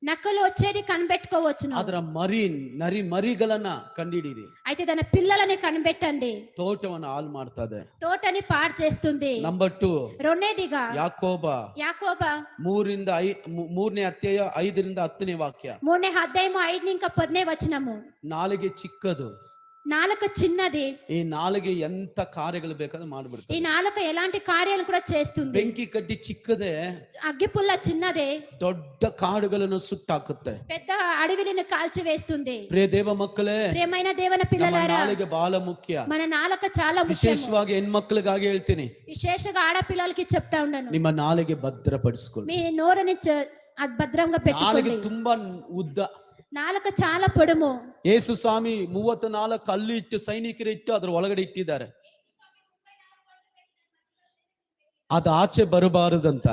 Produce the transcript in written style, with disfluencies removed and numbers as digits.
నక్కలు వచ్చేది కనిపెట్టుకోవచ్చును, ಅದರ ನರಿ ಮರಿಗಳನ್ನ ಕಂಡಿಡೀರಿ. అయితే దాని పిల్లలని కనిపెట్టండి. ತೋಟವನ್ನು ಹಾಳು ಮಾಡ್ತದೆ. తోటని పాడు చేస్తుంది. ನಂಬರ್ 2, రెండేదిగా ಯಾಕೋಬ యాకోబ 3ನೇ ಅಧ್ಯಾಯ 5ರಿಂದ 10ನೇ ವಾಕ್ಯ. 3ನೇ అధ్యాయము 5 ఇంకా 10ನೇ వచనము. ನಾಲಿಗೆ ಚಿಕ್ಕದು, నాలుక చిన్నది. ಈ ನಾಲಿಗೆ ಎಂತ ಕಾರ್ಯಗಳು ಬೇಕಾದ್ರೂ ಮಾಡ್ಬಿಡ್ತದೆ. ఈ నాలుక ఎలాంటి కార్యాలు కూడా చేస్తుంది. ಬೆಂಕಿ ಕಡ್ಡಿ ಚಿಕ್ಕದೇ, అగ్గిపుల్ల చిన్నదే, ದೊಡ್ಡ ಕಾಡುಗಳನ್ನು ಸುಟ್ಟಾಕುತ್ತೆ. పెద్ద అడవిలను కాల్చి వేస్తుంది. ಪ್ರಿಯ ದೇವ ಮಕ್ಕಳೇ, ప్రియమైన దేవుని పిల్లలారా, ನಾಲಿಗೆ ಬಹಳ ಮುಖ್ಯ. మన నాలుక చాలా ముఖ్యం. ವಿಶೇಷವಾಗಿ ಹೆಣ್ಮಕ್ಳಿಗಾಗಿ ಹೇಳ್ತೀನಿ, విశేషంగా ఆడపిల్లలకి చెప్తా ఉన్నాను, ನಿಮ್ಮ ನಾಲಿಗೆ ಭದ್ರಪಡಿಸಿಕೊಳ್ಳಿ. మీ నోరుని భద్రంగా పెట్టుకోండి. ನಾಲಿಗೆ ತುಂಬಾ ಉದ್ದ, ನಾಲ್ಕ చాలా పొడుము. ಯೇಸು ಸ್ವಾಮಿ 34 ಕಲ್ಲು ಇಟ್ಟು ಸೈನಿಕರಿಟ್ಟು ಅದರ ಒಳಗಡೆ ಇಟ್ಟಿದ್ದಾರೆ. ಅದು ಆಚೆ ಬರಬಾರದಂತ,